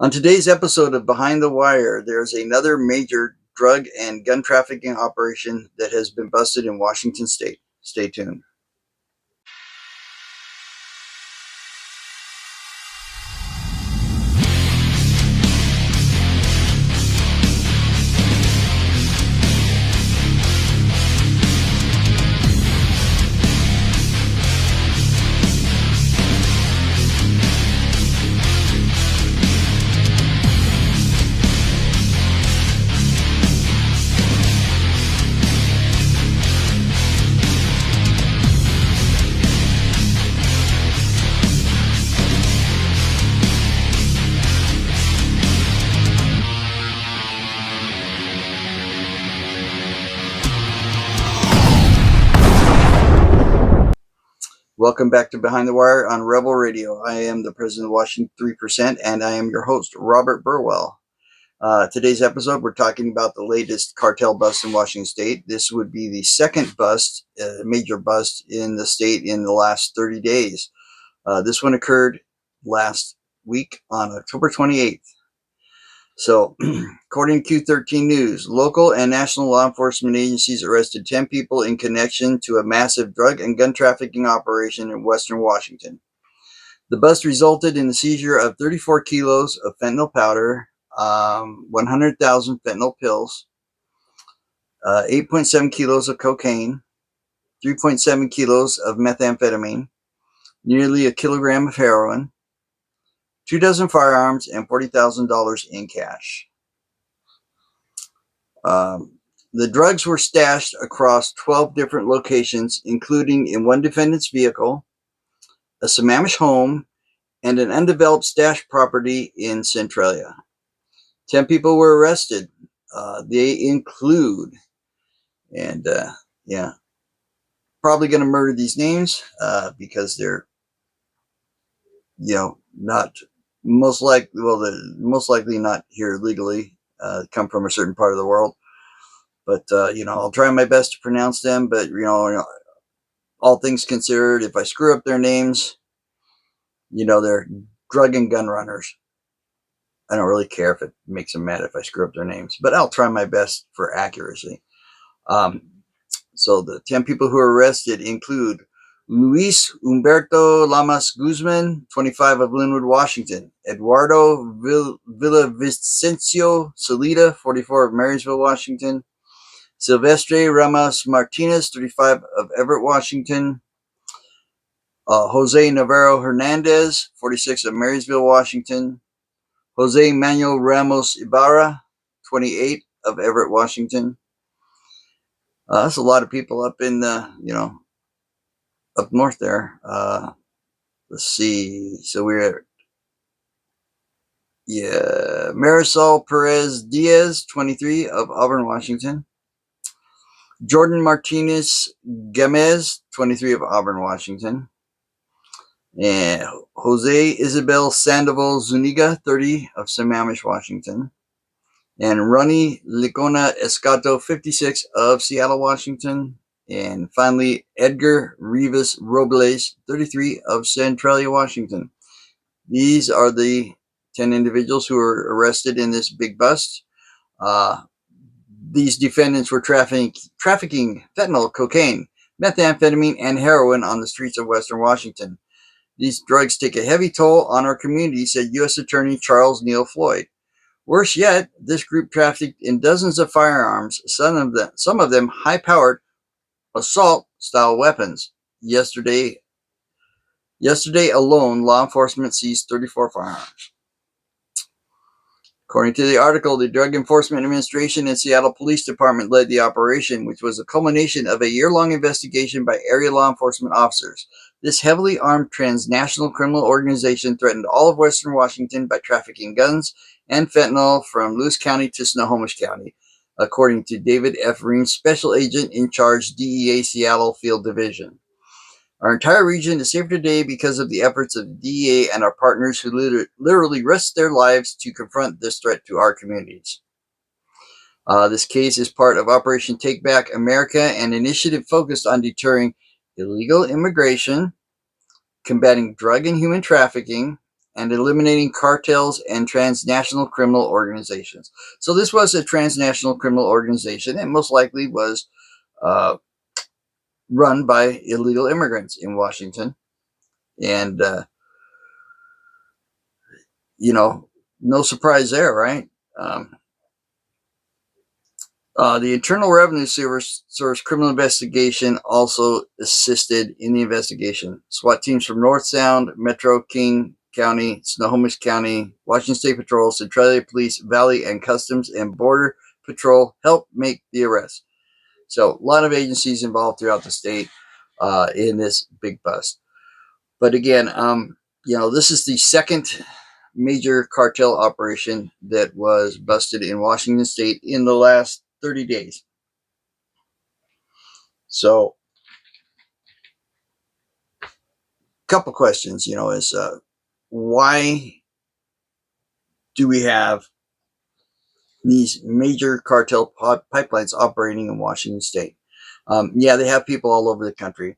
On today's episode of Behind the Wire, there's another major drug and gun trafficking operation that has been busted in Washington state. Stay tuned. Welcome back to Behind the Wire on Rebel Radio. I am the president of Washington 3%, and I am your host, Robert Burwell. Today's episode, we're talking about the latest cartel bust in Washington state. This would be the second bust, major bust in the state in the last 30 days. This one occurred last week on October 28th. So, according to Q13 News, local and national law enforcement agencies arrested 10 people in connection to a massive drug and gun trafficking operation in western Washington. The bust resulted in the seizure of 34 kilos of fentanyl powder, 100,000 fentanyl pills, 8.7 kilos of cocaine, 3.7 kilos of methamphetamine, nearly a kilogram of heroin, 2 dozen firearms, and $40,000 in cash. The drugs were stashed across 12 different locations, including in one defendant's vehicle, a Sammamish home, and an undeveloped stash property in Centralia. 10 people were arrested. They include, probably going to murder these names because they're, not most likely not here legally, come from a certain part of the world. But, I'll try my best to pronounce them. But, all things considered, if I screw up their names, they're drug and gun runners. I don't really care if it makes them mad if I screw up their names, but I'll try my best for accuracy. So the 10 people who are arrested include Luis Humberto Lamas Guzman, 25, of Linwood, Washington. Eduardo Villavicencio Salida, 44, of Marysville, Washington. Silvestre Ramos Martinez, 35, of Everett, Washington. Jose Navarro Hernandez, 46, of Marysville, Washington. Jose Manuel Ramos Ibarra, 28, of Everett, Washington. That's a lot of people up in the, up north there. Let's see. So we're at, Marisol Perez Diaz, 23, of Auburn, Washington. Jordan Martinez Gamez, 23, of Auburn, Washington. And Jose Isabel Sandoval Zuniga, 30, of Sammamish, Washington. And Ronnie Licona Escato, 56, of Seattle, Washington. And finally, Edgar Rivas Robles, 33, of Centralia, Washington. These are the 10 individuals who were arrested in this big bust. These defendants were trafficking fentanyl, cocaine, methamphetamine, and heroin on the streets of western Washington. These drugs take a heavy toll on our community, said U.S. Attorney Charles Neal Floyd. Worse yet, this group trafficked in dozens of firearms, some of them high-powered assault-style weapons. Yesterday alone, law enforcement seized 34 firearms. According to the article, the Drug Enforcement Administration and Seattle Police Department led the operation, which was a culmination of a year-long investigation by area law enforcement officers. This heavily armed transnational criminal organization threatened all of western Washington by trafficking guns and fentanyl from Lewis County to Snohomish County, according to David F. Reams, Special Agent in Charge, DEA Seattle Field Division. Our entire region is safer today because of the efforts of the DEA and our partners who literally risked their lives to confront this threat to our communities. This case is part of Operation Take Back America, an initiative focused on deterring illegal immigration, combating drug and human trafficking, and eliminating cartels and transnational criminal organizations. So this was a transnational criminal organization, and most likely was uh, run by illegal immigrants in Washington. And, no surprise there, right? Um, the Internal Revenue Service criminal investigation also assisted in the investigation. SWAT teams from North Sound, Metro, King County, Snohomish County, Washington State Patrol, Centralia Police, Valley, and Customs and Border Patrol helped make the arrest. So a lot of agencies involved throughout the state in this big bust. But again, this is the second major cartel operation that was busted in Washington State in the last 30 days. So, a couple questions, is why do we have these major cartel pipelines operating in Washington State? Yeah, they have people all over the country,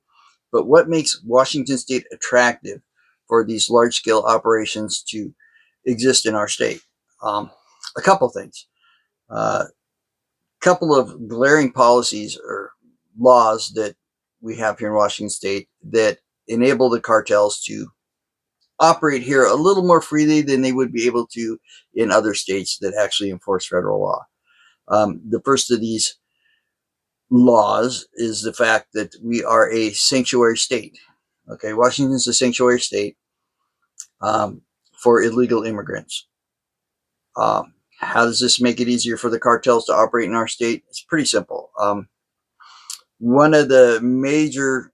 but what makes Washington State attractive for these large-scale operations to exist in our state? A couple things. Couple of glaring policies or laws that we have here in Washington State that enable the cartels to operate here a little more freely than they would be able to in other states that actually enforce federal law. The first of these laws is the fact that we are a sanctuary state. Okay, Washington's a sanctuary state for illegal immigrants. How does this make it easier for the cartels to operate in our state? It's pretty simple. One of the major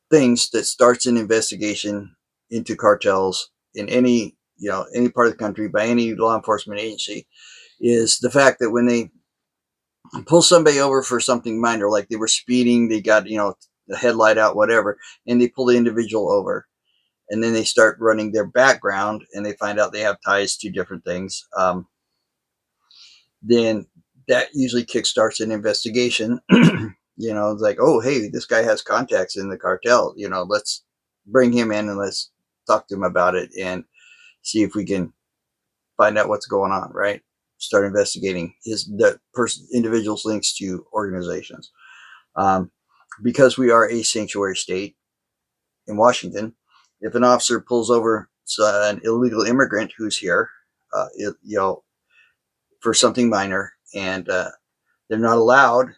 things that starts an investigation into cartels in any part of the country by any law enforcement agency is the fact that when they pull somebody over for something minor, like they were speeding, they got the headlight out, whatever, and they pull the individual over, and then they start running their background, and they find out they have ties to different things. Then that usually kickstarts an investigation. It's like, oh, hey, this guy has contacts in the cartel. Let's bring him in and let's talk to him about it and see if we can find out what's going on, right? Start investigating individual's links to organizations. Because we are a sanctuary state in Washington, if an officer pulls over an illegal immigrant who's here, for something minor, and they're not allowed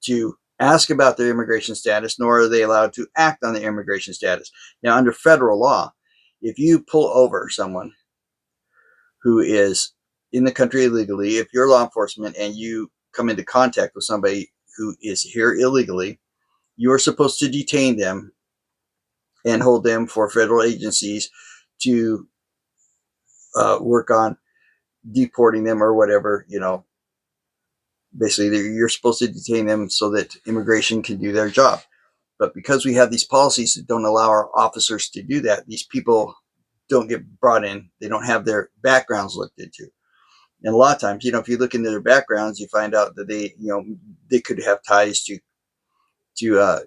to ask about their immigration status, nor are they allowed to act on their immigration status. Now, under federal law, if you pull over someone who is in the country illegally, if you're law enforcement and you come into contact with somebody who is here illegally, you are supposed to detain them and hold them for federal agencies to work on deporting them or whatever. Basically, you're supposed to detain them so that immigration can do their job. But because we have these policies that don't allow our officers to do that, these people don't get brought in. They don't have their backgrounds looked into. And a lot of times, if you look into their backgrounds, you find out that they could have ties to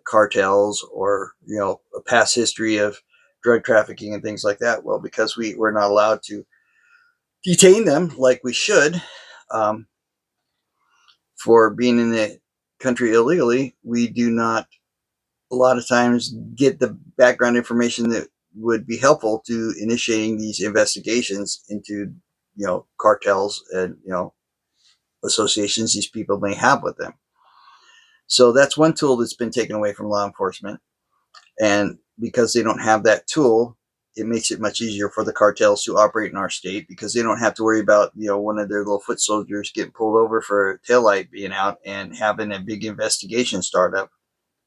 cartels or, a past history of drug trafficking and things like that. Well, because we're not allowed to detain them like we should, for being in the country illegally, we do not a lot of times get the background information that would be helpful to initiating these investigations into, cartels and, associations these people may have with them. So that's one tool that's been taken away from law enforcement. And because they don't have that tool, it makes it much easier for the cartels to operate in our state, because they don't have to worry about, one of their little foot soldiers getting pulled over for a taillight being out and having a big investigation start up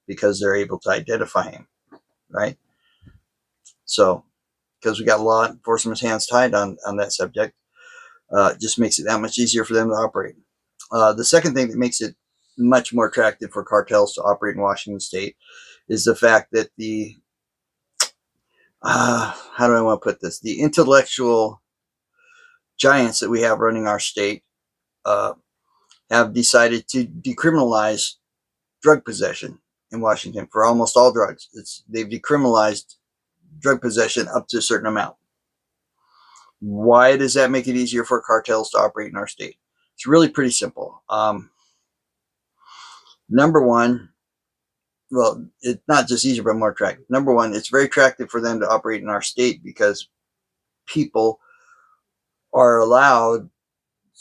because they're able to identify him, right? So, because we got law enforcement's hands tied on that subject, just makes it that much easier for them to operate. The second thing that makes it much more attractive for cartels to operate in Washington State is the fact that how do I want to put this? The intellectual giants that we have running our state have decided to decriminalize drug possession in Washington for almost all drugs. They've decriminalized drug possession up to a certain amount. Why does that make it easier for cartels to operate in our state? It's really pretty simple. Number one, well, it's not just easier, but more attractive. Number one, it's very attractive for them to operate in our state because people are allowed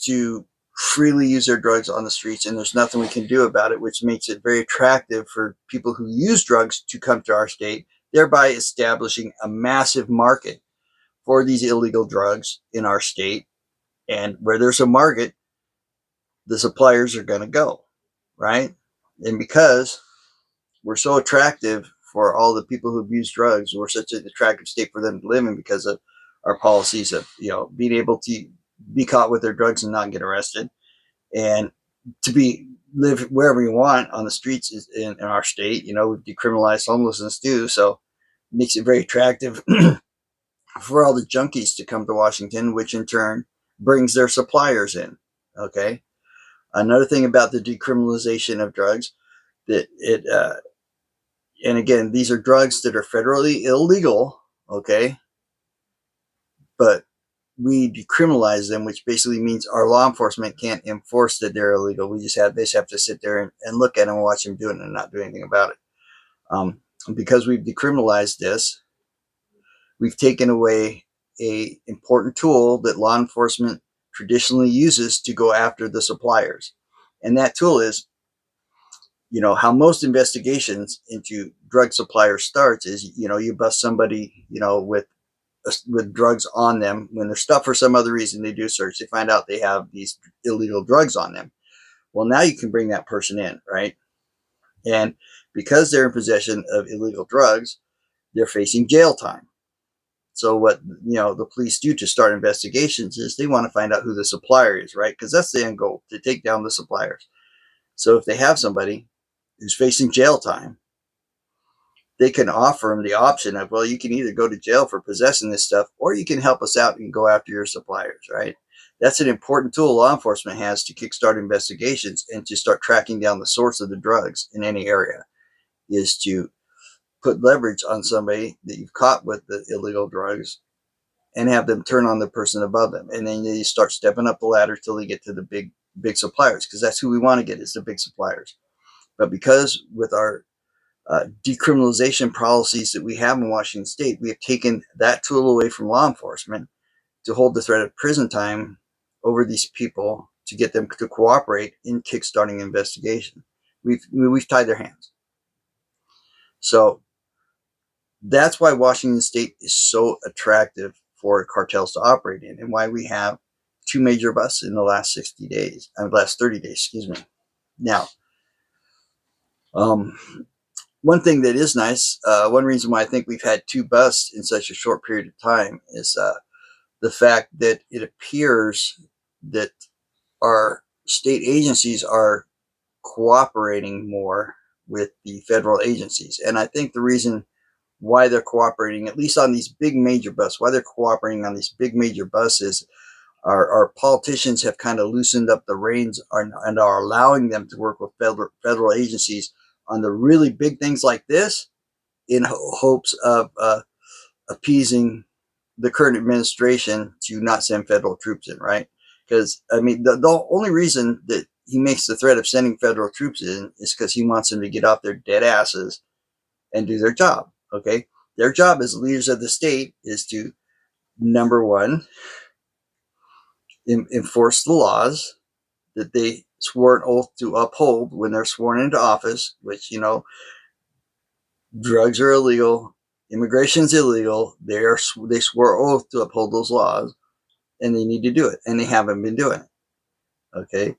to freely use their drugs on the streets, and there's nothing we can do about it, which makes it very attractive for people who use drugs to come to our state, thereby establishing a massive market for these illegal drugs in our state. And where there's a market, the suppliers are going to go, right? And because we're so attractive for all the people who abuse drugs, we're such an attractive state for them to live in because of our policies of, being able to be caught with their drugs and not get arrested, and to live wherever you want on the streets in our state. We've decriminalized homelessness too, so it makes it very attractive for all the junkies to come to Washington, which in turn brings their suppliers in. Okay. Another thing about the decriminalization of drugs, that and again, these are drugs that are federally illegal. Okay. But we decriminalize them, which basically means our law enforcement can't enforce that they're illegal. They just have to sit there and look at them and watch them do it and not do anything about it. Because we've decriminalized this, we've taken away a important tool that law enforcement traditionally uses to go after the suppliers. And that tool is, how most investigations into drug suppliers starts is, you bust somebody, with drugs on them. When they're stopped for some other reason, they do a search. They find out they have these illegal drugs on them. Well, now you can bring that person in, right? And because they're in possession of illegal drugs, they're facing jail time. So what, the police do to start investigations is they want to find out who the supplier is, right? Because that's the end goal, to take down the suppliers. So if they have somebody who's facing jail time, they can offer them the option of, well, you can either go to jail for possessing this stuff, or you can help us out and go after your suppliers, right? That's an important tool law enforcement has to kickstart investigations and to start tracking down the source of the drugs in any area, is to put leverage on somebody that you've caught with the illegal drugs and have them turn on the person above them. And then you start stepping up the ladder till they get to the big suppliers, because that's who we want to get, is the big suppliers. But because with our decriminalization policies that we have in Washington State, we have taken that tool away from law enforcement to hold the threat of prison time over these people, to get them to cooperate in kickstarting investigation. We've tied their hands. So that's why Washington State is so attractive for cartels to operate in, and why we have 2 major busts in the last 30 days, excuse me. Now, one thing that is nice, one reason why I think we've had 2 busts in such a short period of time, is the fact that it appears that our state agencies are cooperating more with the federal agencies. And I think the reason why they're cooperating, at least on these big major busts, is our politicians have kind of loosened up the reins and are allowing them to work with federal agencies on the really big things like this, in hopes of appeasing the current administration to not send federal troops in, right? Because, I mean, the only reason that he makes the threat of sending federal troops in is because he wants them to get off their dead asses and do their job, okay? Their job as leaders of the state is to, number one, enforce the laws that they swore an oath to uphold when they're sworn into office, which, drugs are illegal, immigration's illegal. They swore oath to uphold those laws, and they need to do it, and they haven't been doing it. Okay,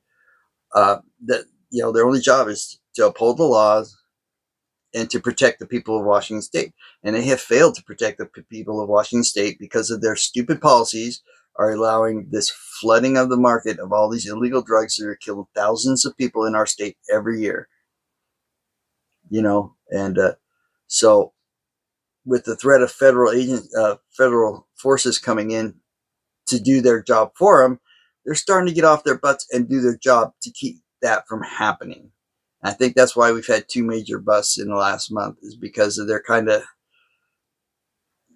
their only job is to uphold the laws and to protect the people of Washington State, and they have failed to protect the people of Washington State because of their stupid policies are allowing this flooding of the market of all these illegal drugs that are killing thousands of people in our state every year. And so with the threat of federal forces coming in to do their job for them, they're starting to get off their butts and do their job to keep that from happening. And I think that's why we've had 2 major busts in the last month, is because of their kind of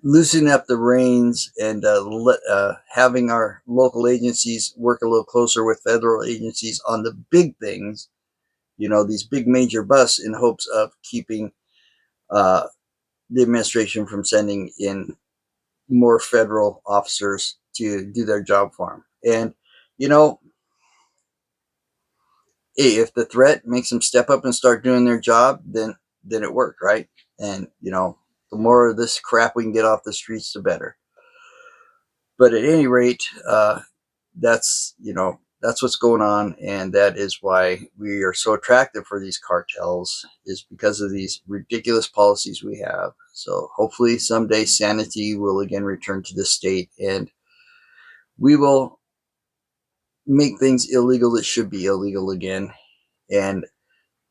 loosening up the reins and having our local agencies work a little closer with federal agencies on the big things, these big major busts, in hopes of keeping uh, the administration from sending in more federal officers to do their job for them. And, you know, hey, if the threat makes them step up and start doing their job, then it worked, right? And, the more of this crap we can get off the streets, the better. But at any rate, that's what's going on, and that is why we are so attractive for these cartels, is because of these ridiculous policies we have. So hopefully someday sanity will again return to the state, and we will make things illegal that should be illegal again, and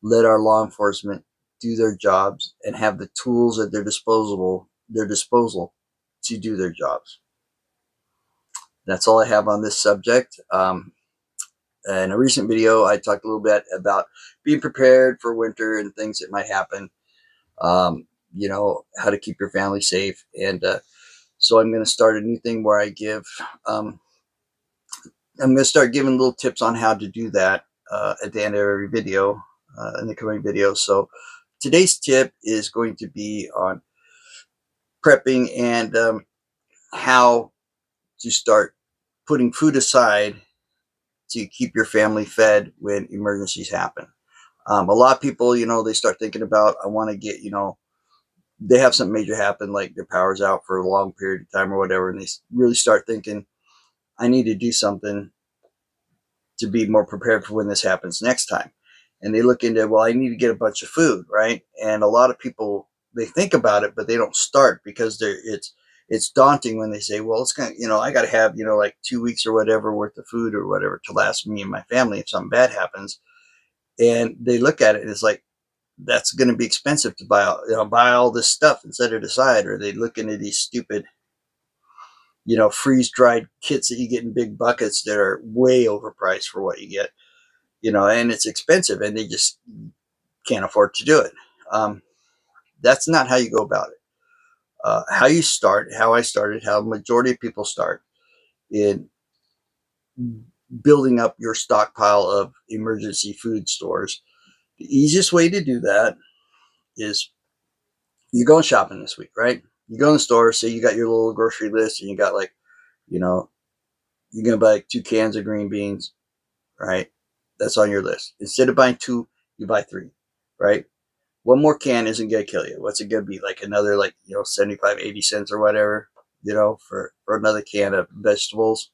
let our law enforcement do their jobs and have the tools at their disposal to do their jobs. That's all I have on this subject. In a recent video, I talked a little bit about being prepared for winter and things that might happen, how to keep your family safe. And so I'm going to start a new thing where I'm going to start giving little tips on how to do that at the end of every video, in the coming videos. So today's tip is going to be on prepping and how to start putting food aside to keep your family fed when emergencies happen. A lot of people, they start thinking about, I want to get, they have something major happen, like their power's out for a long period of time or whatever, and they really start thinking, I need to do something to be more prepared for when this happens next time. And they look into, well, I need to get a bunch of food, right? And a lot of people, they think about it, but they don't start because it's daunting when they say, well, it's going to, I got to have, like 2 weeks or whatever worth of food or whatever to last me and my family if something bad happens. And they look at it and it's like, that's going to be expensive to buy all this stuff and set it aside. Or they look into these stupid, freeze dried kits that you get in big buckets that are way overpriced for what you get, and it's expensive and they just can't afford to do it. That's not how you go about it. How you start, how I started, how majority of people start in building up your stockpile of emergency food stores. The easiest way to do that is, you're going shopping this week, right? You go in the store, say you got your little grocery list and you got like, you're going to buy like 2 cans of green beans, right? That's on your list. Instead of buying 2, you buy 3, right? One more can isn't going to kill you. What's it going to be? Like another, 75, 80 cents or whatever, for another can of vegetables,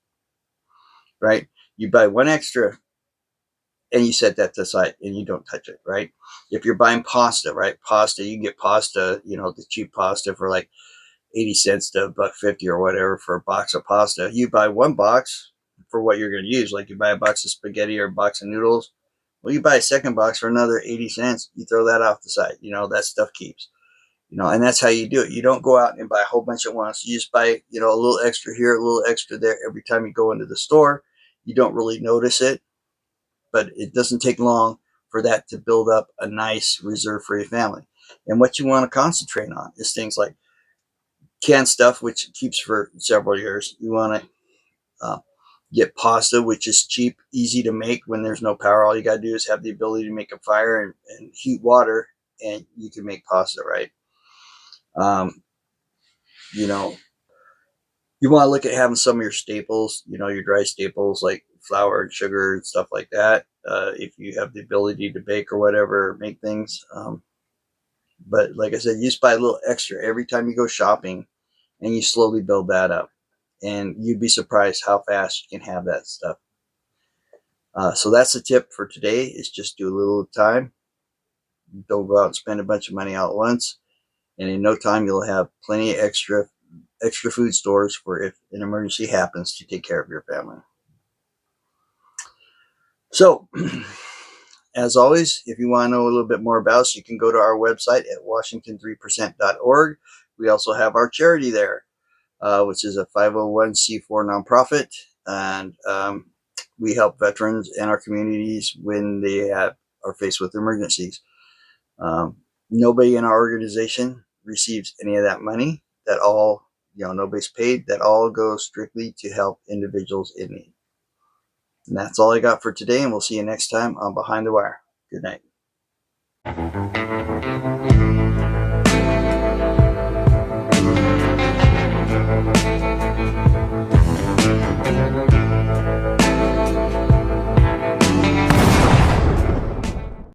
right? You buy one extra and you set that aside and you don't touch it, right? If you're buying pasta, right? Pasta, you can get pasta, the cheap pasta for like 80 cents to $1.50 or whatever for a box of pasta. You buy one box for what you're going to use. Like you buy a box of spaghetti or a box of noodles. Well, you buy a second box for another 80 cents. You throw that off the side. That stuff keeps. And that's how you do it. You don't go out and buy a whole bunch at once. You just buy, a little extra here, a little extra there every time you go into the store. You don't really notice it, but it doesn't take long for that to build up a nice reserve for your family. And what you want to concentrate on is things like canned stuff, which keeps for several years. You want to get pasta, which is cheap, easy to make when there's no power. All you got to do is have the ability to make a fire and heat water, and you can make pasta, right? You know, you want to look at having some of your staples, your dry staples like flour and sugar and stuff like that. If you have the ability to bake or whatever, make things. But like I said, you just buy a little extra every time you go shopping, and you slowly build that up. And you'd be surprised how fast you can have that stuff. So that's the tip for today, is just do a little at a time. Don't go out and spend a bunch of money all at once. And in no time, you'll have plenty of extra food stores for if an emergency happens to take care of your family. So, as always, if you want to know a little bit more about us, you can go to our website at washington3percent.org. We also have our charity there, which is a 501c4 nonprofit, and we help veterans and our communities when they are faced with emergencies. Nobody in our organization receives any of that money. That all no base paid. That all goes strictly to help individuals in need. And that's all I got for today, and we'll see you next time on Behind the Wire. Good night.